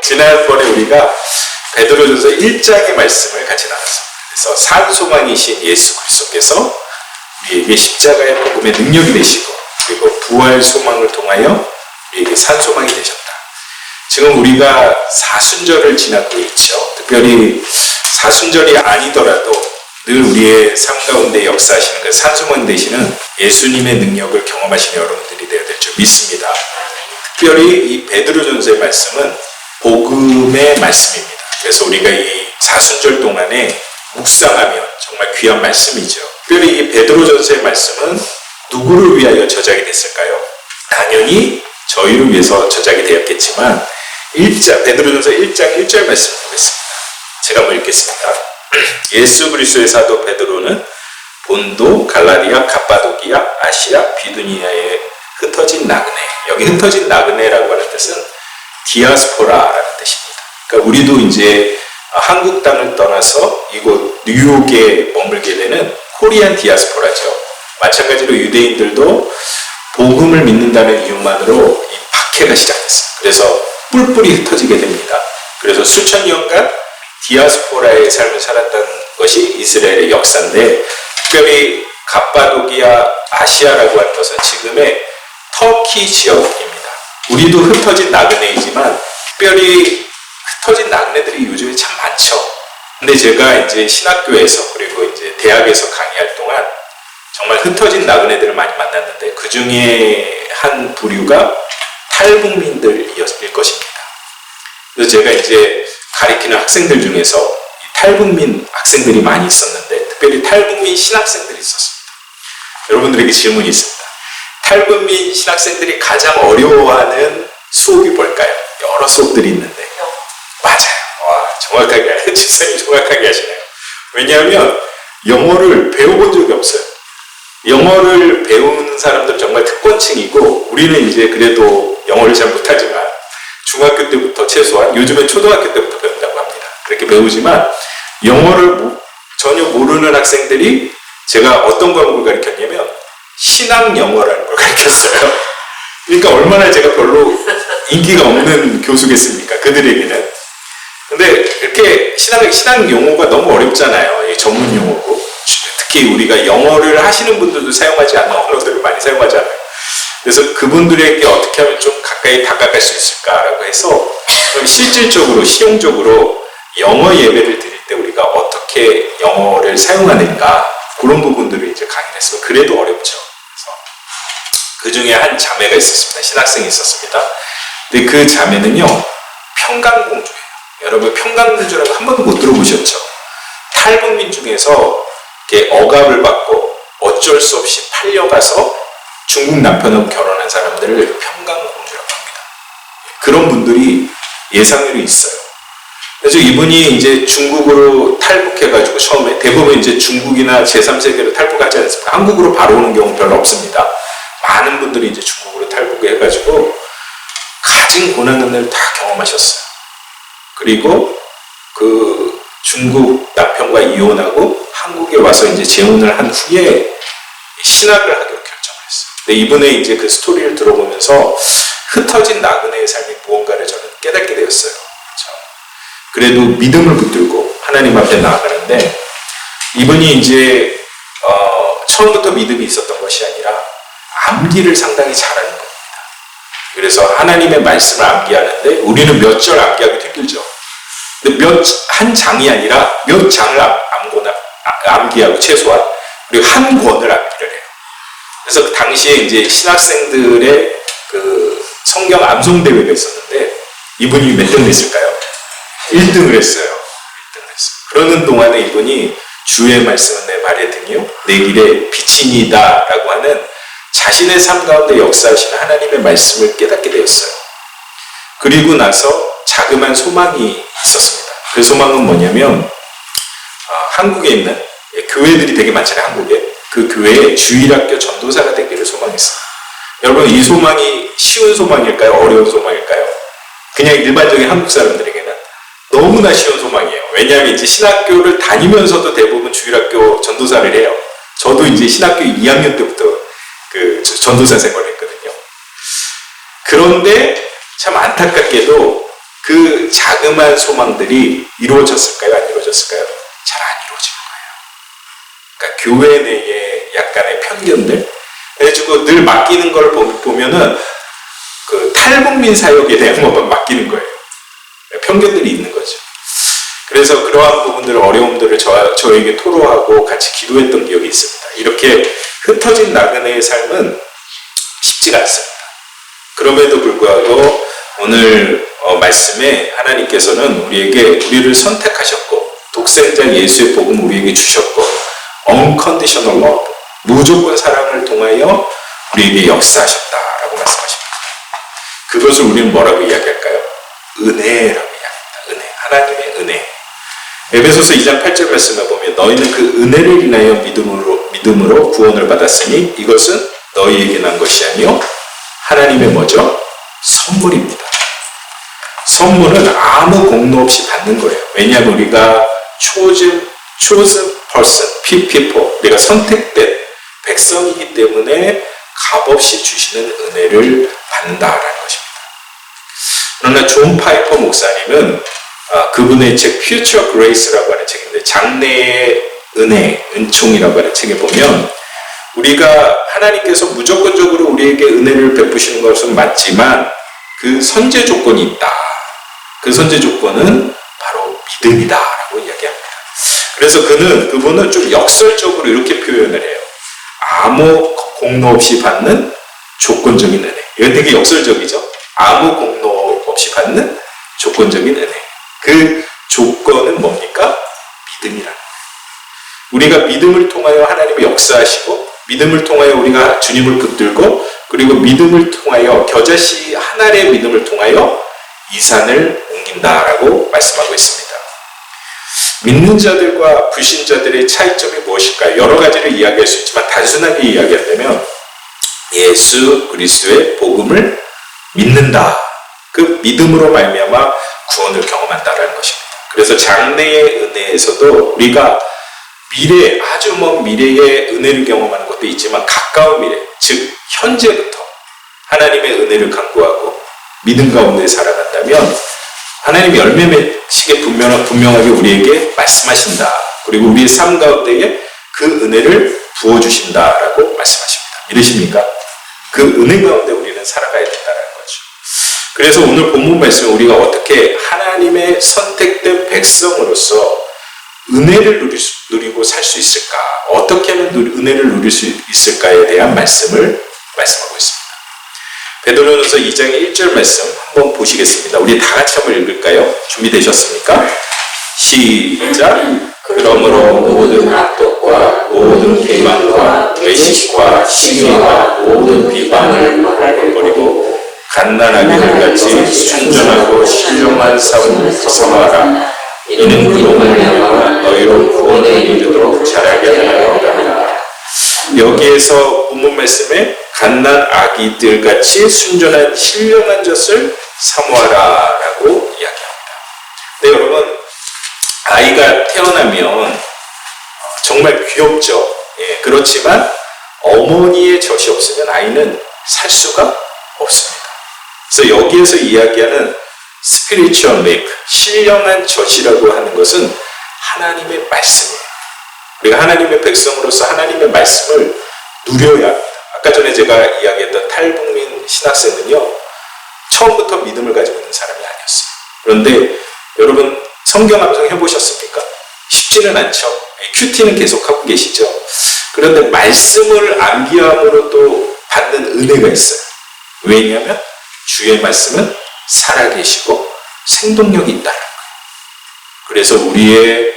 지난번에 우리가 베드로전서 1장의 말씀을 같이 나눴습니다. 그래서 산소망이신 예수 그리스도께서 우리에게 십자가의 복음의 능력이 되시고 그리고 부활 소망을 통하여 우리에게 산소망이 되셨다. 지금 우리가 사순절을 지나고 있죠. 특별히 사순절이 아니더라도 늘 우리의 삶 가운데 역사하시는 그 산소망 되시는 예수님의 능력을 경험하시는 여러분들이 되어야 될 줄 믿습니다. 특별히 이 베드로전서의 말씀은 복음의 말씀입니다. 그래서 우리가 이 사순절 동안에 묵상하면 정말 귀한 말씀이죠. 특별히 이 베드로전서의 말씀은 누구를 위하여 저작이 됐을까요? 당연히 저희를 위해서 저작이 되었겠지만 베드로전서 1장 1절 말씀 보겠습니다. 제가 한번 읽겠습니다. 예수 그리스도의 사도 베드로는 본도, 갈라디아, 갑바도기아, 아시아, 비두니아에 흩어진 나그네. 여기 흩어진 나그네라고 하는 뜻은 디아스포라라는 뜻입니다. 그러니까 우리도 이제 한국 땅을 떠나서 이곳 뉴욕에 머물게 되는 코리안 디아스포라죠. 마찬가지로 유대인들도 복음을 믿는다는 이유만으로 이 박해가 시작됐어요. 그래서 뿔뿔이 흩어지게 됩니다. 그래서 수천 년간 디아스포라의 삶을 살았던 것이 이스라엘의 역사인데, 특별히 갑바도기아, 아시아라고 하는 것은 지금의 터키 지역입니다. 우리도 흩어진 나그네이지만 특별히 흩어진 나그네들이 요즘에 참 많죠. 근데 제가 이제 신학교에서 그리고 이제 대학에서 강의할 동안 정말 흩어진 나그네들을 많이 만났는데 그 중에 한 부류가 탈북민들일 것입니다. 그래서 제가 이제 가르치는 학생들 중에서 이 탈북민 학생들이 많이 있었는데 특별히 탈북민 신학생들이 있었습니다. 여러분들에게 질문이 있습니다. 탈북민 신학생들이 가장 어려워하는 수업이 뭘까요? 여러 수업들이 있는데 맞아요. 와, 정확하게 집사님 정확하게 하시네요. 왜냐하면 영어를 배워본 적이 없어요. 영어를 배우는 사람들은 정말 특권층이고 우리는 이제 그래도 영어를 잘 못하지만 중학교 때부터 최소한 요즘엔 초등학교 때부터 배운다고 합니다. 그렇게 배우지만 영어를 전혀 모르는 학생들이 제가 어떤 과목을 가르쳤냐면 신앙 영어라는 걸 가르쳤어요. 그러니까 얼마나 제가 별로 인기가 없는 교수겠습니까? 그들에게는. 근데 이렇게 신앙 용어가 너무 어렵잖아요. 전문 용어고. 특히 우리가 영어를 하시는 분들도 사용하지 않는 언어들을 많이 사용하잖아요. 그래서 그분들에게 어떻게 하면 좀 가까이 다가갈 수 있을까라고 해서 그럼 실질적으로 실용적으로 영어 예배를 드릴 때 우리가 어떻게 영어를 사용하는가 그런 부분들을 이제 강의를 했어요. 그래도 어렵죠. 그래서 그 중에 한 자매가 있었습니다. 신학생이 있었습니다. 근데 그 자매는요 평강공주예요. 여러분 평강공주라고 한 번도 못 들어보셨죠? 탈북민 중에서 이렇게 억압을 받고 어쩔 수 없이 팔려가서 중국 남편하고 결혼한 사람들을 평강공주라고 합니다. 그런 분들이 예상외로 있어요. 그래서 이분이 이제 중국으로 탈북해가지고 처음에 대부분 이제 중국이나 제3세계로 탈북하지 않습니까? 한국으로 바로 오는 경우는 별로 없습니다. 많은 분들이 이제 중국으로 탈북해가지고 가진 고난을 다 경험하셨어요. 그리고 그 중국 남편과 이혼하고 한국에 와서 이제 재혼을 한 후에 신학을 하기로 결정을 했어요. 근데 이번에 이제 그 스토리를 들어보면서 흩어진 나그네의 삶이 무언가를 저는 깨닫게 되었어요. 그래도 믿음을 붙들고 하나님 앞에 나아가는데 이분이 이제 처음부터 믿음이 있었던 것이 아니라 암기를 상당히 잘하는 겁니다. 그래서 하나님의 말씀을 암기하는데 우리는 몇 절 암기하기도 힘들죠. 근데 한 장이 아니라 몇 장을 암기하고 최소한 그리고 한 권을 암기를 해요. 그래서 그 당시에 이제 신학생들의 그 성경 암송 대회가 있었는데 이분이 몇 등 했을까요? 1등을 했어요. 1등을 했어요. 그러는 동안에 이분이 주의 말씀은 내 발의 등이요 내 길의 빛이니다 라고 하는 자신의 삶 가운데 역사하시는 하나님의 말씀을 깨닫게 되었어요. 그리고 나서 자그마한 소망이 있었습니다. 그 소망은 뭐냐면 한국에 있는 교회들이 되게 많잖아요. 한국에. 그 교회의 주일학교 전도사가 되기를 소망했어요. 여러분 이 소망이 쉬운 소망일까요? 어려운 소망일까요? 그냥 일반적인 한국 사람들에게는 너무나 쉬운 소망이에요. 왜냐하면 이제 신학교를 다니면서도 대부분 주일학교 전도사를 해요. 저도 이제 신학교 2학년 때부터 그 전도사 생활을 했거든요. 그런데 참 안타깝게도 그 자그마한 소망들이 이루어졌을까요? 안 이루어졌을까요? 잘 안 이루어진 거예요. 그러니까 교회 내에 약간의 편견들, 그래가지고 늘 맡기는 걸 보면은 그 탈북민 사역에 대한 것만 맡기는 거예요. 편견들이 있는 거죠. 그래서 그러한 부분들, 어려움들을 저에게 토로하고 같이 기도했던 기억이 있습니다. 이렇게 흩어진 나그네의 삶은 쉽지가 않습니다. 그럼에도 불구하고 오늘 말씀에 하나님께서는 우리를 선택하셨고 독생자 예수의 복음 우리에게 주셨고 unconditional love, 무조건 사랑을 통하여 우리에게 역사하셨다라고 말씀하십니다. 그것을 우리는 뭐라고 이야기할까요? 은혜라고 이야기합니다. 은혜, 하나님의 은혜. 에베소서 2장 8절 말씀에 보면 너희는 그 은혜를 인하여 믿음으로 구원을 받았으니 이것은 너희에게 난 것이 아니요 하나님의 뭐죠? 선물입니다. 선물은 아무 공로 없이 받는 거예요. 왜냐하면 우리가 chosen person, people, 우리가 선택된 백성이기 때문에 값없이 주시는 은혜를 받는다라는 것입니다. 그러나 존 파이퍼 목사님은 그분의 책 Future Grace라고 하는 책인데 장래의 은혜, 은총이라고 하는 책에 보면 우리가 하나님께서 무조건적으로 우리에게 은혜를 베푸시는 것은 맞지만 그 선제 조건이 있다. 그 선제 조건은 바로 믿음이다라고 이야기합니다. 그래서 그분은 좀 역설적으로 이렇게 표현을 해요. 아무 공로 없이 받는 조건적인 은혜. 이건 되게 역설적이죠. 아무 공로 없이 받는 조건적인 은혜. 그 조건은 뭡니까? 믿음이라는 거예요. 우리가 믿음을 통하여 하나님이 역사하시고 믿음을 통하여 우리가 주님을 붙들고 그리고 믿음을 통하여 겨자씨 한 알의 믿음을 통하여 이 산을 옮긴다라고 말씀하고 있습니다. 믿는 자들과 불신자들의 차이점이 무엇일까요? 여러 가지를 이야기할 수 있지만 단순하게 이야기한다면 예수 그리스도의 복음을 믿는다. 그 믿음으로 말미암아 구원을 경험한다라는 것입니다. 그래서 장래의 은혜에서도 우리가 미래, 아주 먼 미래의 은혜를 경험하는 것도 있지만 가까운 미래, 즉 현재부터 하나님의 은혜를 간구하고 믿음 가운데 살아간다면 하나님이 열매 맺히게 분명하게 우리에게 말씀하신다. 그리고 우리의 삶 가운데에 그 은혜를 부어주신다라고 말씀하십니다. 믿으십니까? 그 은혜 가운데 우리는 살아가야 된다는 거죠. 그래서 오늘 본문 말씀에 우리가 어떻게 하나님의 선택된 백성으로서 은혜를 누리고 살 수 있을까? 어떻게 하면 은혜를 누릴 수 있을까에 대한 말씀을 말씀하고 있습니다. 베드로전서 2장의 1절 말씀 한번 보시겠습니다. 우리 다 같이 한번 읽을까요? 준비되셨습니까? 시작! 그러므로 모든 악독과 모든 기만과 외식과 시기와 모든 비방을 버리고 갓난아기들 같이 순전하고 신령한 삶을 삼아라. 이는 그로 말미암아 너희로 구원에 이르도록 자라게 하려 합니다. 여기에서 본문 말씀에 갓난 아기들 같이 순전한 신령한 젖을 사모하라 라고 이야기합니다. 네, 여러분, 아이가 태어나면 정말 귀엽죠. 예, 그렇지만 어머니의 젖이 없으면 아이는 살 수가 없습니다. 그래서 여기에서 이야기하는 spiritual milk, 신령한 젖이라고 하는 것은 하나님의 말씀이에요. 우리가 하나님의 백성으로서 하나님의 말씀을 누려야 합니다. 아까 전에 제가 이야기했던 탈북민 신학생은요, 처음부터 믿음을 가지고 있는 사람이 아니었어요. 그런데 여러분 성경 암송 해보셨습니까? 쉽지는 않죠. 큐티는 계속 하고 계시죠. 그런데 말씀을 암기함으로 또 받는 은혜가 있어요. 왜냐하면 주의 말씀은 살아계시고 생동력이 있다는 거예요. 그래서 우리의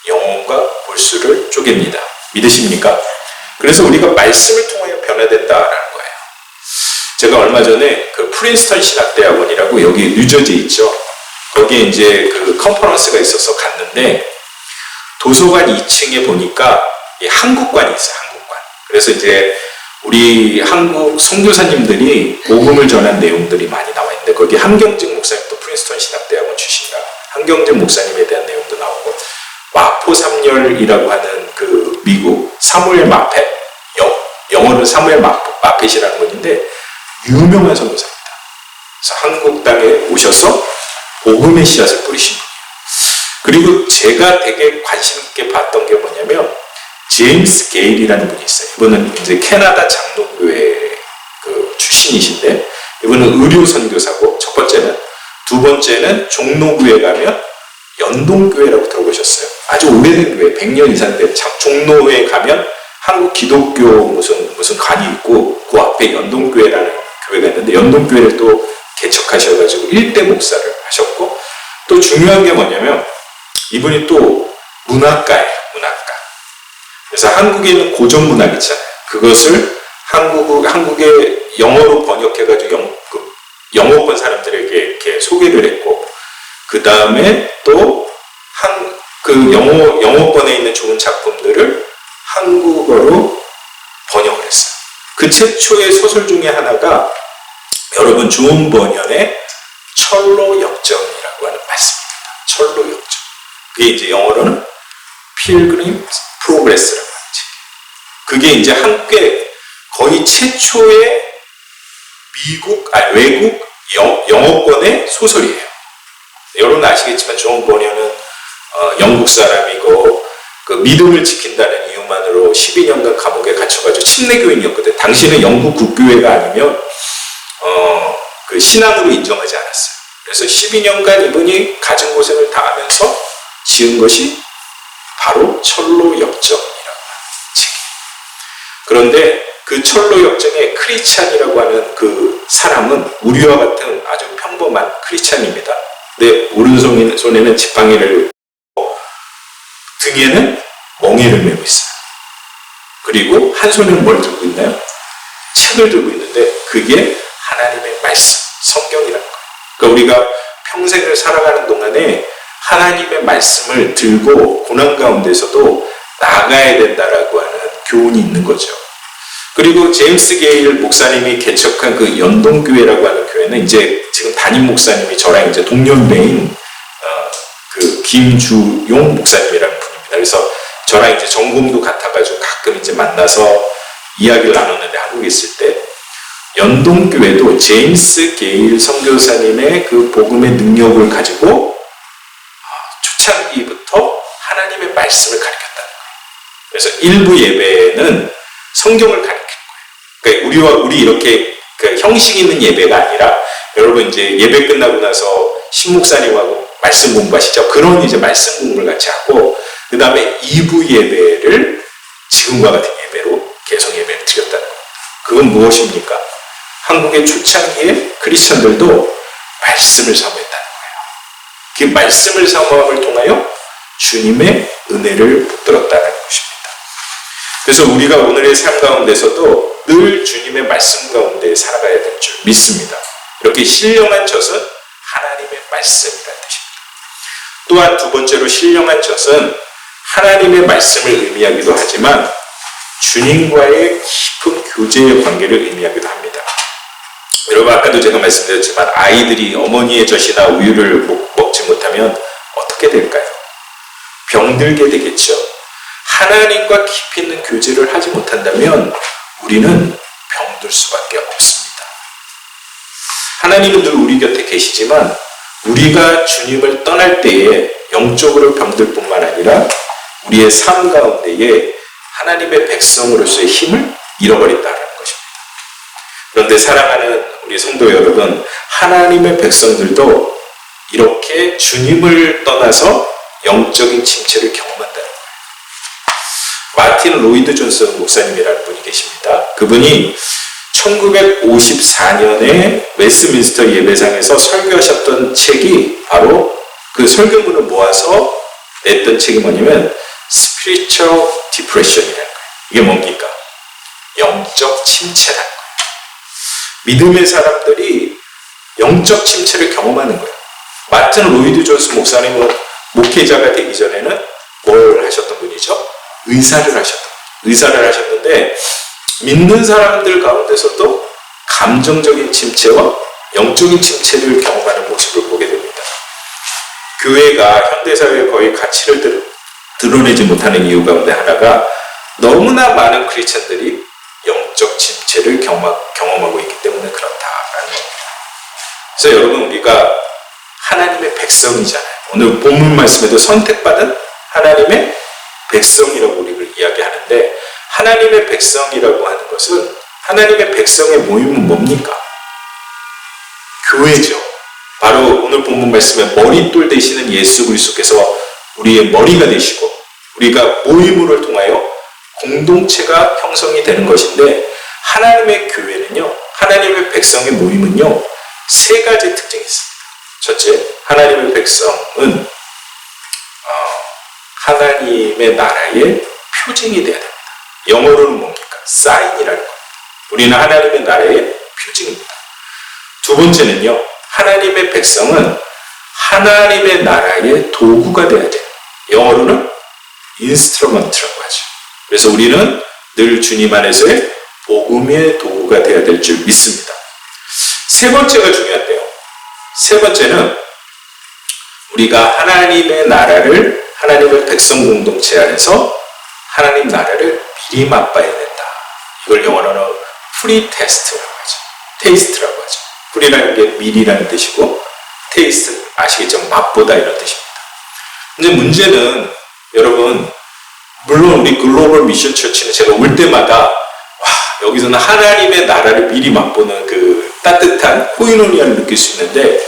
영혼과 골수를 쪼갭니다. 믿으십니까? 그래서 우리가 말씀을 통하여 변화된다라는 거예요. 제가 얼마 전에 그 프린스턴 신학대학원이라고 여기 뉴저지 있죠. 거기에 이제 그 컨퍼런스가 있어서 갔는데 도서관 2층에 보니까 한국관이 있어요. 한국관. 그래서 이제 우리 한국 선교사님들이 복음을 전한 내용들이 많이 나와 있는데 거기 한경직 목사님도 프린스턴 신학대학원 출신이라 한경직 목사님에 대한 내용도 나오고 마포 3열이라고 하는 그 미국 사무엘 마펫, 영어로는 사무엘 마펫이라는 분인데 유명한 선교사입니다. 그래서 한국 땅에 오셔서 복음의 씨앗을 뿌리신 분이에요. 그리고 제가 되게 관심 있게 봤던 게 뭐냐면 제임스 게일이라는 분이 있어요. 이분은 이제 캐나다 장로교회 그 출신이신데 이분은 의료 선교사고 첫 번째는, 두 번째는 종로교회 가면 연동교회라고 들어보셨어요? 아주 오래된 교회, 100년 이상 된 종로에 가면 한국 기독교 무슨 관이 있고 그 앞에 연동교회라는 교회가 있는데 연동교회를 또 개척하셔가지고 1대 목사를 하셨고, 또 중요한 게 뭐냐면 이분이 또 문학가예요. 문학가. 그래서 한국에 있는 고전 문학 있잖아요. 그것을 한국에 영어로 번역해가지고 영어권 사람들에게 이렇게 소개를 했고, 그 다음에 또 영어권에 있는 좋은 작품들을 한국어로 번역을 했어요. 그 최초의 소설 중에 하나가 여러분 존 버년의 철로 역정이라고 하는 말씀입니다. 철로 역정. 그게 이제 영어로는 필그림 프로그레스라고 하는 책. 그게 이제 한국의 거의 최초의 외국 영어권의 소설이에요. 여러분 아시겠지만 존 버년은 영국 사람이고 그 믿음을 지킨다는 이유만으로 12년간 감옥에 갇혀가지고 침례교인이었거든요. 당시는 영국 국교회가 아니면 그 신앙으로 인정하지 않았어요. 그래서 12년간 이분이 가진 고생을 다 하면서 지은 것이 바로 철로 역정이라고 하는 책이에요. 그런데 그 철로 역정의 크리스찬이라고 하는 그 사람은 우리와 같은 아주 평범한 크리스찬입니다. 근데 오른손에는 지팡이를, 등에는 멍에를 메고 있어요. 그리고 한 손에는 뭘 들고 있나요? 책을 들고 있는데 그게 하나님의 말씀, 성경이라는 거예요. 그러니까 우리가 평생을 살아가는 동안에 하나님의 말씀을 들고 고난 가운데서도 나아가야 된다라고 하는 교훈이 있는 거죠. 그리고 제임스 게일 목사님이 개척한 그 연동교회라고 하는 교회는 이제 지금 담임 목사님이 저랑 이제 동년배인 그 김주용 목사님이라는 분입니다. 그래서 저랑 이제 전공도 같아가지고 가끔 이제 만나서 이야기를 나눴는데 한국에 있을 때 연동교회도 제임스 게일 선교사님의 그 복음의 능력을 가지고 초창기부터 하나님의 말씀을 가르쳤다는 거예요. 그래서 일부 예배는 성경을 가르치는 거예요. 그러니까 우리 이렇게 그 형식 있는 예배가 아니라 여러분 이제 예배 끝나고 나서 신목사님하고 말씀 공부하시죠. 그런 이제 말씀 공부를 같이 하고 그 다음에 2부 예배를 지금과 같은 예배로 개성 예배를 드렸다는 겁니다. 그건 무엇입니까? 한국의 초창기에 크리스천들도 말씀을 사모했다는 거예요. 그 말씀을 사모함을 통하여 주님의 은혜를 붙들었다는 것입니다. 그래서 우리가 오늘의 삶 가운데서도 늘 주님의 말씀 가운데 살아가야 될 줄 믿습니다. 이렇게 신령한 젖은 하나님의 말씀이라는 뜻입니다. 또한 두 번째로 신령한 젖은 하나님의 말씀을 의미하기도 하지만 주님과의 깊은 교제의 관계를 의미하기도 합니다. 여러분 아까도 제가 말씀드렸지만 아이들이 어머니의 젖이나 우유를 먹지 못하면 어떻게 될까요? 병들게 되겠죠. 하나님과 깊이 있는 교제를 하지 못한다면 우리는 병들 수밖에 없습니다. 하나님은 늘 우리 곁에 계시지만 우리가 주님을 떠날 때에 영적으로 병들 뿐만 아니라 우리의 삶 가운데에 하나님의 백성으로서의 힘을 잃어버린다는 것입니다. 그런데 사랑하는 우리 성도 여러분, 하나님의 백성들도 이렇게 주님을 떠나서 영적인 침체를 경험한다는 거예요. 마틴 로이드 존슨 목사님이라는 분이 계십니다. 그분이 1954년에 웨스트민스터 예배상에서 설교하셨던 책이 바로 그 설교문을 모아서 냈던 책이 뭐냐면 Spiritual Depression이라는 거예요. 이게 뭡니까? 영적 침체라는 거예요. 믿음의 사람들이 영적 침체를 경험하는 거예요. 마틴 로이드 존슨 목사님은 목회자가 되기 전에는 뭘 하셨던 분이죠? 의사를 하셨는데 믿는 사람들 가운데서도 감정적인 침체와 영적인 침체를 경험하는 모습을 보게 됩니다. 교회가 현대사회에 거의 가치를 드러내지 못하는 이유 가운데 하나가 너무나 많은 크리스천들이 영적 침체를 경험하고 있기 때문에 그렇다라는 겁니다. 그래서 여러분 우리가 하나님의 백성이잖아요. 오늘 본문 말씀에도 선택받은 하나님의 백성이라고 우리를 이야기하는데, 하나님의 백성이라고 하는 것은, 하나님의 백성의 모임은 뭡니까? 교회죠. 바로 오늘 본문 말씀에 머릿돌 되시는 예수 그리스도께서 우리의 머리가 되시고, 우리가 모임을 통하여 공동체가 형성이 되는 것인데, 하나님의 교회는요, 하나님의 백성의 모임은요, 세 가지 특징이 있습니다. 첫째, 하나님의 백성은 하나님의 나라의 표징이 되어야 됩니다. 영어로는 뭡니까? 사인이라는 겁니다. 우리는 하나님의 나라의 표징입니다. 두 번째는요, 하나님의 백성은 하나님의 나라의 도구가 되어야 돼요. 영어로는 인스트루먼트라고 하죠. 그래서 우리는 늘 주님 안에서의 복음의 도구가 되어야 될 줄 믿습니다. 세 번째가 중요한데요. 세 번째는 우리가 하나님의 나라를, 하나님의 백성 공동체 안에서 하나님 나라를 미리 맛봐야 된다. 이걸 영어로는 프리테스트라고 하죠. 테이스트라고 하죠. 프리라는 게 미리라는 뜻이고, 테이스트 아시겠죠? 맛보다 이런 뜻입니다. 근데 문제는 여러분, 물론 우리 글로벌 미션 처치는 제가 올 때마다 여기서는 하나님의 나라를 미리 맛보는 그 따뜻한 코이노니아를 느낄 수 있는데,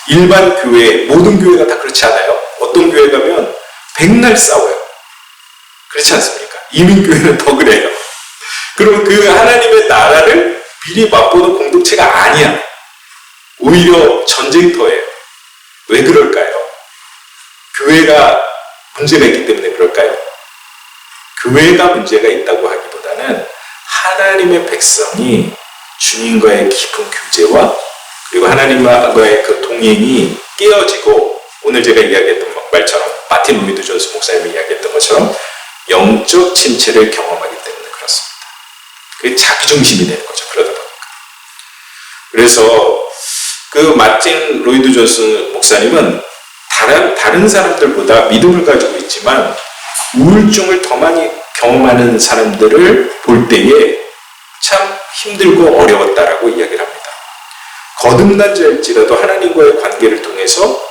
일반 교회, 모든 교회가 다 그렇지 않아요. 어떤 교회 가면 백날 싸워요. 그렇지 않습니까? 이민교회는 더 그래요. 그럼 그 하나님의 나라를 미리 맛보는 공동체가 아니야. 오히려 전쟁터예요. 왜 그럴까요? 교회가 문제가 있기 때문에 그럴까요? 교회가 문제가 있다고 하기보다는 하나님의 백성이 주님과의 깊은 교제와 그리고 하나님과의 그 동행이 깨어지고, 오늘 제가 이야기했던 말처럼, 마틴 루이드 존스 목사님이 이야기했던 것처럼 영적 침체를 경험하기 때문에 그렇습니다. 그게 자기중심이 되는 거죠. 그러다 보니까. 그래서 그 마틴 로이드 존스 목사님은 다른 사람들보다 믿음을 가지고 있지만 우울증을 더 많이 경험하는 사람들을 볼 때에 참 힘들고 어려웠다라고 이야기를 합니다. 거듭난 자일지라도 하나님과의 관계를 통해서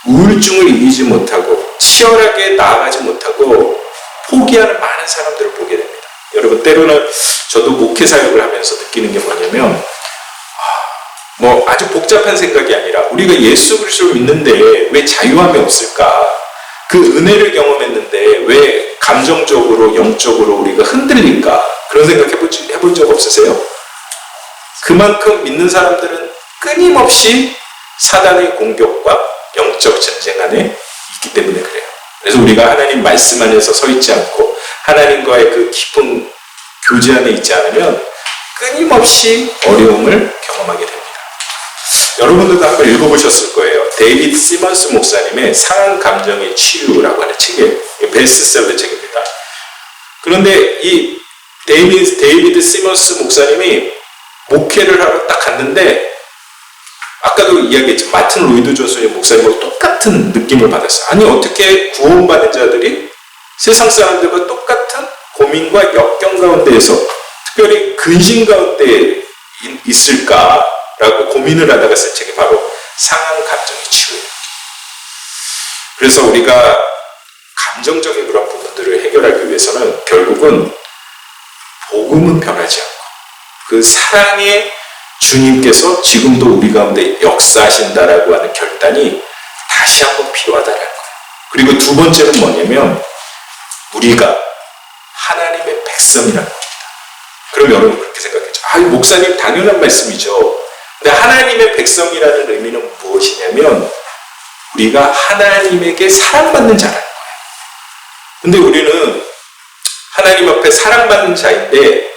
우울증을 이기지 못하고 치열하게 나아가지 못하고 포기하는 많은 사람들을 보게 됩니다. 여러분, 때로는 저도 목회 사역을 하면서 느끼는 게 뭐냐면, 아주 복잡한 생각이 아니라 우리가 예수 그리스도를 믿는데 왜 자유함이 없을까? 그 은혜를 경험했는데 왜 감정적으로, 영적으로 우리가 흔들릴까? 그런 생각 해본 적 없으세요? 그만큼 믿는 사람들은 끊임없이 사단의 공격과 영적 전쟁 안에 있기 때문에 그래요. 그래서 우리가 하나님 말씀 안에서 서 있지 않고 하나님과의 그 깊은 교제 안에 있지 않으면 끊임없이 어려움을 경험하게 됩니다. 여러분들도 한번 읽어보셨을 거예요. 데이비드 시먼스 목사님의 상한 감정의 치유라고 하는 책이에요. 베스트셀러 책입니다. 그런데 이 데이비드 시먼스 목사님이 목회를 하러 딱 갔는데, 아까도 이야기했지만 마틴 로이드 존스 목사님하고 똑같은 느낌을 받았어요. 아니, 어떻게 구원받은 자들이 세상 사람들과 똑같은 고민과 역경 가운데에서, 특별히 근심 가운데 있을까라고 고민을 하다가 쓴 책이 바로 상한 감정의 치유예요. 그래서 우리가 감정적인 그런 부분들을 해결하기 위해서는 결국은 복음은 변하지 않고 그 사랑의 주님께서 지금도 우리 가운데 역사하신다라고 하는 결단이 다시 한번 필요하다는 거예요. 그리고 두 번째는 뭐냐면, 우리가 하나님의 백성이라는 겁니다. 그럼 여러분 그렇게 생각했죠. 목사님 당연한 말씀이죠. 근데 하나님의 백성이라는 의미는 무엇이냐면, 우리가 하나님에게 사랑받는 자라는 거예요. 근데 우리는 하나님 앞에 사랑받는 자인데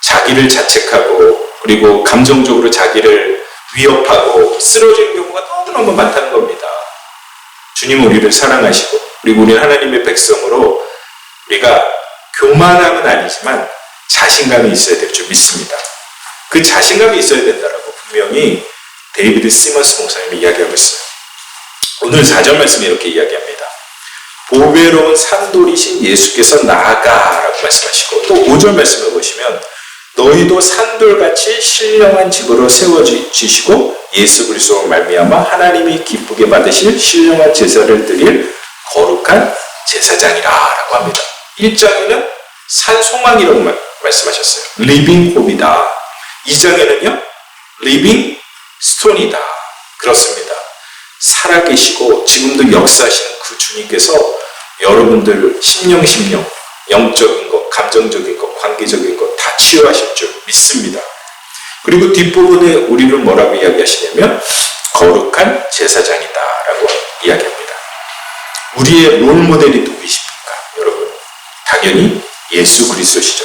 자기를 자책하고 그리고 감정적으로 자기를 위협하고 쓰러지는 경우가 너무너무 많다는 겁니다. 주님은 우리를 사랑하시고, 그리고 우리는 하나님의 백성으로 우리가 교만함은 아니지만 자신감이 있어야 될 줄 믿습니다. 그 자신감이 있어야 된다라고 분명히 데이비드 시먼스 목사님이 이야기하고 있어요. 오늘 4절 말씀에 이렇게 이야기합니다. 보배로운 산돌이신 예수께서 나아가라고 말씀하시고, 또 5절 말씀을 보시면 너희도 산돌같이 신령한 집으로 세워지시고 예수 그리스도로 말미암아 하나님이 기쁘게 받으실 신령한 제사를 드릴 거룩한 제사장이라 라고 합니다. 1장에는 산소망이라고 말씀하셨어요. 리빙 홉이다. 2장에는요 리빙 스톤이다. 그렇습니다. 살아계시고 지금도 역사하시는 그 주님께서 여러분들 심령 영적인 것, 감정적인 것, 관계적인 것 다 치유하실 줄 믿습니다. 그리고 뒷부분에 우리를 뭐라고 이야기하시냐면 거룩한 제사장이다 라고 이야기합니다. 우리의 롤모델이 누구이십니까? 여러분 당연히 예수 그리스도시죠.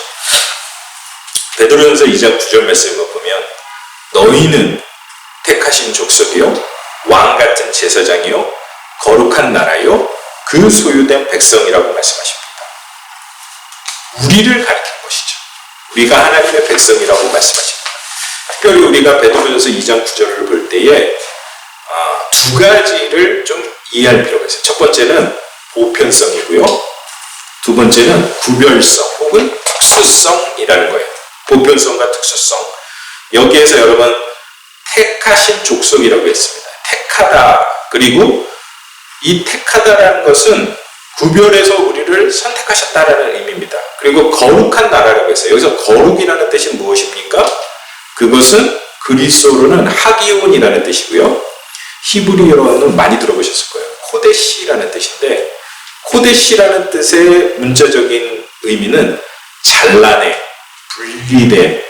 베드로전서 2장 9절 말씀을 보면 너희는 택하신 족속이요 왕같은 제사장이요 거룩한 나라요 그 소유된 백성이라고 말씀하십니다. 우리를 가리키는 것이죠. 우리가 하나님의 백성이라고 말씀하십니다. 특별히 우리가 베드로전서 2장 9절을 볼 때에 두 가지를 좀 이해할 필요가 있어요. 첫 번째는 보편성이고요. 두 번째는 구별성 혹은 특수성이라는 거예요. 보편성과 특수성. 여기에서 여러분 택하신 족속이라고 했습니다. 택하다. 그리고 이 택하다라는 것은 구별해서 우리를 선택하셨다라는 의미입니다. 그리고 거룩한 나라라고 했어요. 여기서 거룩이라는 뜻이 무엇입니까? 그것은 그리스어로는 하기온이라는 뜻이고요. 히브리어로는 많이 들어보셨을 거예요. 코데시라는 뜻인데 코데시라는 뜻의 문자적인 의미는 잘라내, 분리됨,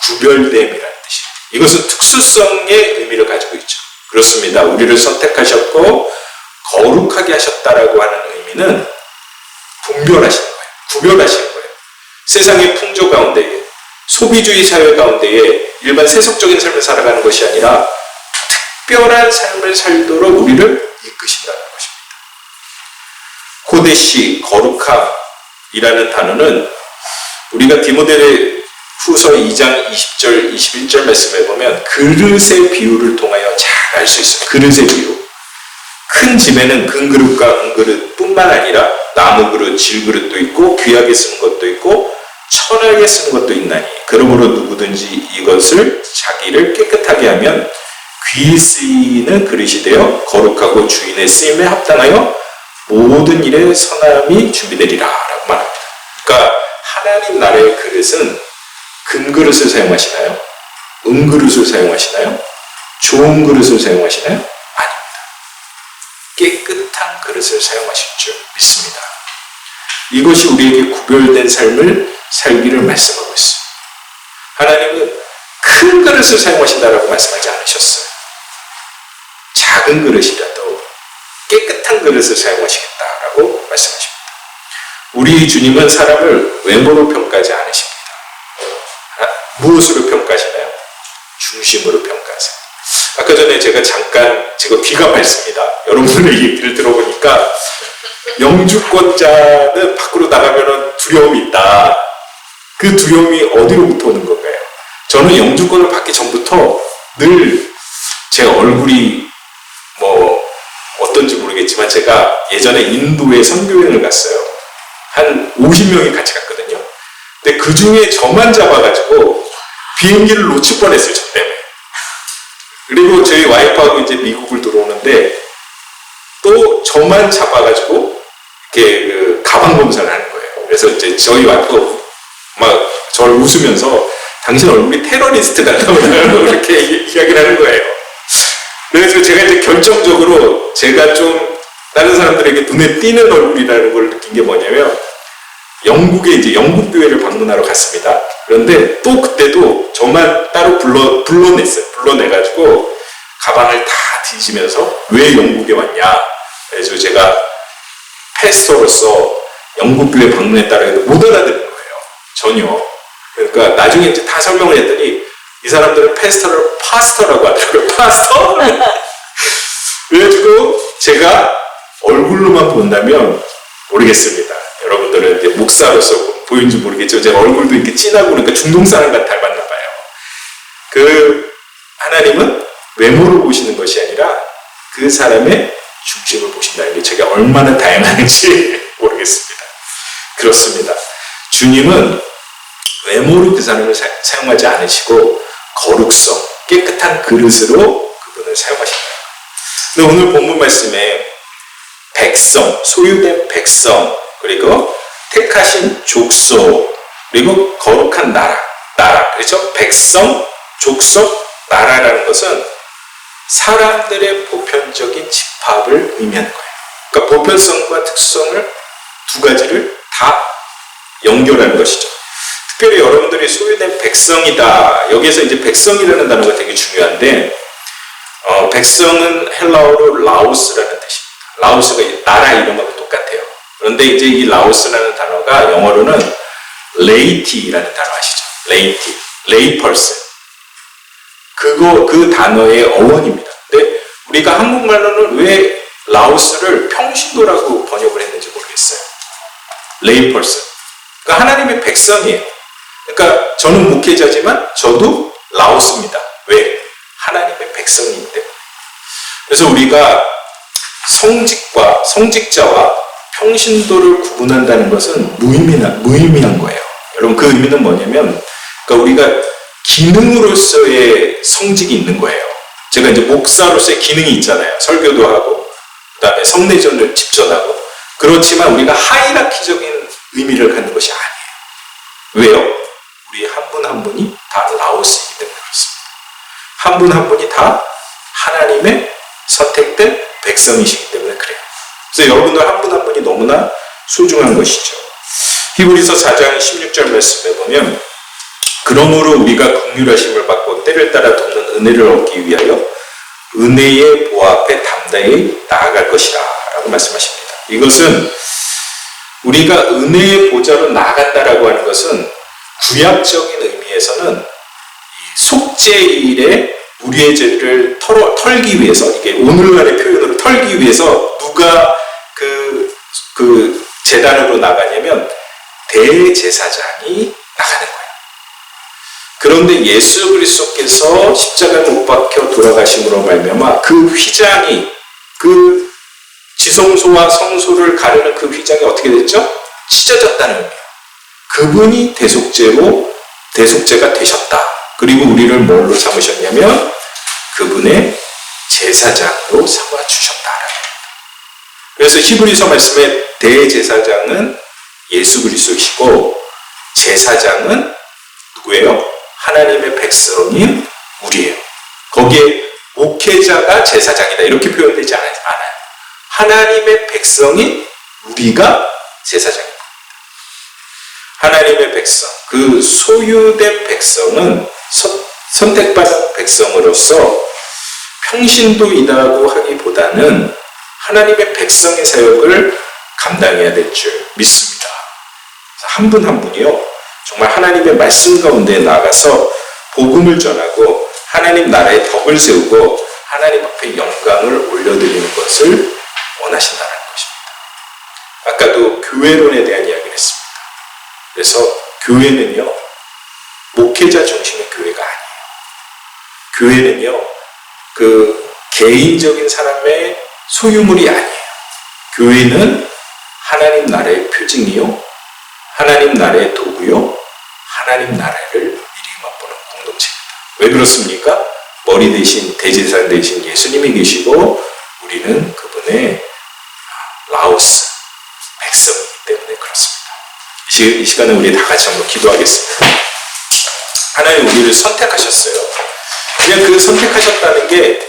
구별됨이라는 뜻이에요. 이것은 특수성의 의미를 가지고 있죠. 그렇습니다. 우리를 선택하셨고 거룩하게 하셨다라고 하는 의미는 분별하신 거예요. 구별하신 거예요. 세상의 풍조 가운데에 소비주의 사회 가운데에 일반 세속적인 삶을 살아가는 것이 아니라 특별한 삶을 살도록 우리를 이끄신다는 것입니다. 코데시, 거룩함이라는 단어는 우리가 디모데 후서 2장 20절, 21절 말씀에 보면 그릇의 비유를 통하여 잘 알 수 있어요. 그릇의 비유. 큰 집에는 금그릇과 은그릇 뿐만 아니라 나무 그릇, 질그릇도 있고 귀하게 쓰는 것도 있고 천하게 쓰는 것도 있나니 그러므로 누구든지 이것을 자기를 깨끗하게 하면 귀히 쓰이는 그릇이 되어 거룩하고 주인의 쓰임에 합당하여 모든 일에 선함이 준비되리라 라고 말합니다. 그러니까 하나님 나라의 그릇은 금그릇을 사용하시나요? 은그릇을 사용하시나요? 좋은 그릇을 사용하시나요? 아닙니다. 깨끗한 그릇을 사용하실 줄 믿습니다. 이것이 우리에게 구별된 삶을 살기를 말씀하고 있어요. 하나님은 큰 그릇을 사용하신다라고 말씀하지 않으셨어요. 작은 그릇이라도 깨끗한 그릇을 사용하시겠다라고 말씀하십니다. 우리 주님은 사람을 외모로 평가하지 않으십니다. 무엇으로 평가하시나요? 중심으로 평가하세요. 아까 전에 제가 귀가 밝습니다. 여러분의 얘기를 들어보니까 영주권자는 밖으로 나가면 두려움이 있다. 그 두려움이 어디로부터 오는 건가요? 저는 영주권을 받기 전부터 늘 제 얼굴이 어떤지 모르겠지만 제가 예전에 인도에 선교여행을 갔어요. 한 50명이 같이 갔거든요. 근데 그 중에 저만 잡아가지고 비행기를 놓칠 뻔했어요. 저 때문에. 그리고 저희 와이프하고 이제 미국을 들어오는데 또 저만 잡아가지고 이렇게 가방 검사를 하는 거예요. 그래서 이제 저희 와이프가 막 저를 웃으면서 당신 얼굴이 테러리스트 같다고 이렇게 이야기를 하는 거예요. 그래서 제가 이제 결정적으로 제가 좀 다른 사람들에게 눈에 띄는 얼굴이라는 걸 느낀 게 뭐냐면 영국에 이제 영국 교회를 방문하러 갔습니다. 그런데 또 그때도 저만 따로 불러냈어요. 불러내가지고 가방을 다 뒤지면서 왜 영국에 왔냐. 그래서 제가 패스터로서 영국 교회 방문했다고 해도 못 알아듣는 거예요. 전혀. 그러니까 나중에 이제 다 설명을 했더니 이 사람들은 패스터를 파스터라고 하더라고요. 파스터? 그래가지고 제가 얼굴로만 본다면 모르겠습니다. 여러분들은 이제 목사로서 보이는지 모르겠죠. 제 얼굴도 이렇게 진하고 그러니까 중동 사람과 닮았나 봐요. 그 하나님은 외모를 보시는 것이 아니라 그 사람의 중심을 보신다는 게 제가 얼마나 다양한지 모르겠습니다. 그렇습니다. 주님은 외모로 그 사람을 사용하지 않으시고 거룩성, 깨끗한 그릇으로 그분을 사용하신 거예요. 근데 오늘 본문 말씀에 백성, 소유된 백성, 그리고 택하신 족속, 그리고 거룩한 나라, 그렇죠? 백성, 족속, 나라라는 것은 사람들의 보편적인 집합을 의미하는 거예요. 그러니까 보편성과 특성을 두 가지를 다 연결하는 것이죠. 특별히 여러분들이 소유된 백성이다. 여기에서 이제 백성이라는 단어가 되게 중요한데, 백성은 헬라어로 라오스라는 뜻입니다. 라오스가 나라 이름하고 똑같아요. 그런데 이제 이 라오스라는 단어가 영어로는 레이티라는 단어 아시죠? 레이 펄슨. 그 단어의 어원입니다. 근데 우리가 한국말로는 왜 라오스를 평신도라고 번역을 했는지 모르겠어요. 레이 펄슨. 그러니까 하나님의 백성이에요. 그러니까 저는 목회자지만 저도 라오스입니다. 왜? 하나님의 백성이기 때문에. 그래서 우리가 성직자와 평신도를 구분한다는 것은 무의미한 거예요. 여러분 그 의미는 뭐냐면, 그러니까 우리가 기능으로서의 성직이 있는 거예요. 제가 이제 목사로서의 기능이 있잖아요. 설교도 하고, 그 다음에 성례전을 집전하고. 그렇지만 우리가 하이라키적인 의미를 갖는 것이 아니에요. 왜요? 우리 한 분 한 분이 다 라오스이기 때문에 그렇습니다. 한 분 한 분이 다 하나님의 선택된 백성이시기 때문에 그래요. 그래서 여러분들 한 분 한 분이 너무나 소중한 것이죠. 히브리서 4장 16절 말씀에 보면, 그러므로 우리가 긍휼하심을 받고 때를 따라 돕는 은혜를 얻기 위하여 은혜의 보화 앞에 담대히 나아갈 것이다 라고 말씀하십니다. 이것은 우리가 은혜의 보좌로 나아간다라고 하는 것은 구약적인 의미에서는 이 속죄일에 우리의 죄를 털기 위해서, 이게 오늘날의 표현으로 털기 위해서 누가 그 제단으로 나가냐면 대제사장이 나가는 거예요. 그런데 예수 그리스도께서 십자가에 못 박혀 돌아가심으로 말미암아 그 휘장이, 그 지성소와 성소를 가르는 그 휘장이 어떻게 됐죠? 찢어졌다는 의미예요. 그분이 대속죄가 되셨다. 그리고 우리를 뭘로 삼으셨냐면 그분의 제사장으로 삼아주셨다라는 겁니다. 그래서 히브리서 말씀에 대제사장은 예수 그리스도이시고 제사장은 누구예요? 하나님의 백성인 우리예요. 거기에 목회자가 제사장이다 이렇게 표현되지 않아요. 하나님의 백성인 우리가 제사장입니다. 하나님의 백성, 그 소유된 백성은 선택받은 백성으로서 평신도이다고 하기보다는 하나님의 백성의 사역을 감당해야 될 줄 믿습니다. 한 분 한 분이요, 정말 하나님의 말씀 가운데 나가서 복음을 전하고 하나님 나라의 덕을 세우고 하나님 앞에 영광을 올려드리는 것을 원하신다는 것입니다. 아까도 교회론에 대한 이야기를 했습니다. 그래서 교회는요, 목회자 중심의 교회가 아니에요. 교회는요, 그 개인적인 사람의 소유물이 아니에요. 교회는 하나님 나라의 표징이요, 하나님 나라의 도구요, 하나님 나라를 미리 맛보는 공동체입니다. 왜 그렇습니까? 머리 대신, 대제사장 대신 예수님이 계시고 우리는 그분의 라오스, 백성이기 때문에 그렇습니다. 이 시간에 우리 다 같이 한번 기도하겠습니다. 하나님 우리를 선택하셨어요. 그냥 그 선택하셨다는 게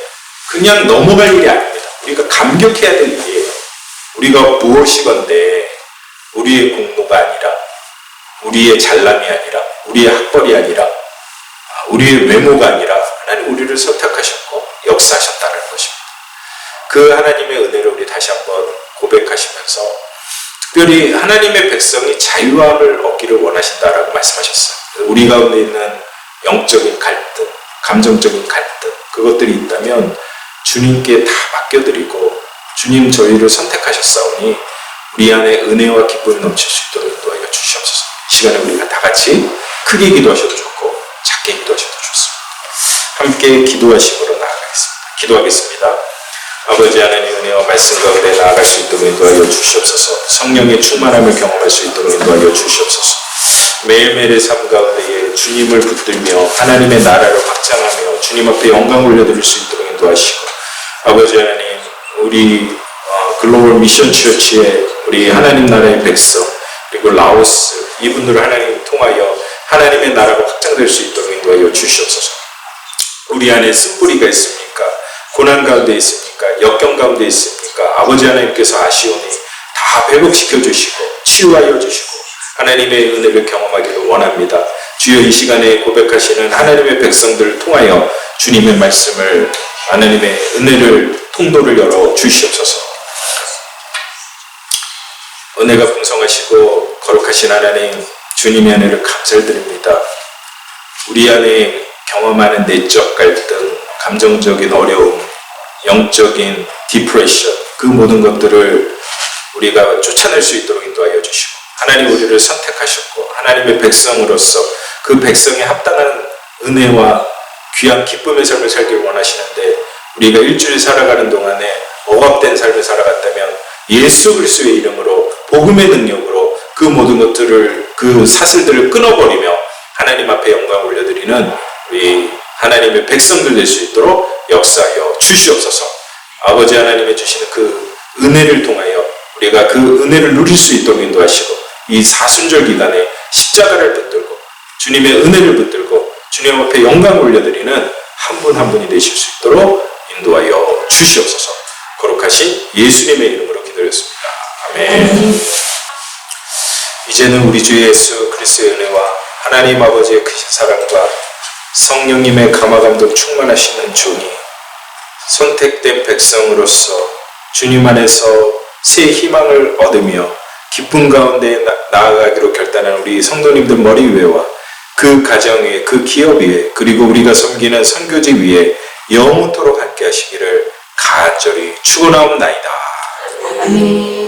그냥 넘어갈 일이 아닙니다. 우리가 감격해야 될 일이에요. 우리가 무엇이건데 우리의 공로가 아니라, 우리의 잘남이 아니라, 우리의 학벌이 아니라, 우리의 외모가 아니라 하나님 우리를 선택하셨고 역사하셨다는 것입니다. 그 하나님의 은혜를 우리 다시 한번 고백하시면서, 특별히 하나님의 백성이 자유함을 얻기를 원하신다라고 말씀하셨어요. 우리 가운데 있는 영적인 갈등, 감정적인 갈등, 그것들이 있다면 주님께 다 맡겨드리고, 주님 저희를 선택하셨사오니 우리 안에 은혜와 기쁨이 넘칠 수 있도록 인도하여 주시옵소서. 이 시간에 우리가 다 같이 크게 기도하셔도 좋고 작게 기도하셔도 좋습니다. 함께 기도하심으로 나아가겠습니다. 기도하겠습니다. 아버지 하나님, 은혜와 말씀 가운데 나아갈 수 있도록 인도하여 주시옵소서. 성령의 충만함을 경험할 수 있도록 인도하여 주시옵소서. 매일매일의 삶 가운데에 주님을 붙들며 하나님의 나라를 확장하며 주님 앞에 영광 올려드릴 수 있도록 인도하시고, 아버지 하나님, 우리 글로벌 미션 처치의 우리 하나님 나라의 백성, 그리고 라오스, 이분들을 하나님 통하여 하나님의 나라가 확장될 수 있도록 인도하여 주시옵소서. 우리 안에 쓴뿌리가 있습니까? 고난 가운데 있습니까? 역경 가운데 있습니까? 아버지 하나님께서 아시오니 다 회복시켜 주시고 치유하여 주시고 하나님의 은혜를 경험하기를 원합니다. 주여, 이 시간에 고백하시는 하나님의 백성들을 통하여 주님의 말씀을, 하나님의 은혜를, 통로를 열어 주시옵소서. 은혜가 풍성하시고 거룩하신 하나님, 주님의 은혜를 감사드립니다. 우리 안에 경험하는 내적 갈등, 감정적인 어려움, 영적인 디프레션, 그 모든 것들을 우리가 쫓아낼 수 있도록 인도하여 주시고, 하나님 우리를 선택하셨고 하나님의 백성으로서 그 백성에 합당한 은혜와 귀한 기쁨의 삶을 살길 원하시는데, 우리가 일주일 살아가는 동안에 억압된 삶을 살아갔다면 예수 그리스도의 이름으로, 복음의 능력으로 그 모든 것들을, 그 사슬들을 끊어버리며 하나님 앞에 영광을 올려드리는 우리 하나님의 백성들 될 수 있도록 역사하여 주시옵소서. 아버지 하나님의 주시는 그 은혜를 통하여 우리가 그 은혜를 누릴 수 있도록 인도하시고, 이 사순절 기간에 십자가를 붙들고 주님의 은혜를 붙들고 주님 앞에 영광을 올려드리는 한 분 한 분이 되실 수 있도록 인도하여 주시옵소서. 거룩하신 예수님의 이름으로 기도했습니다. 아멘. 이제는 우리 주 예수 그리스도의 은혜와 하나님 아버지의 크신 사랑과 성령님의 감화감동 충만하시는 종이 선택된 백성으로서 주님 안에서 새 희망을 얻으며 기쁨 가운데 나아가기로 결단한 우리 성도님들 머리 위에와 그 가정 위에, 그 기업 위에, 그리고 우리가 섬기는 선교지 위에 영원토록 함께 하시기를 간절히 축원하옵나이다. 아멘.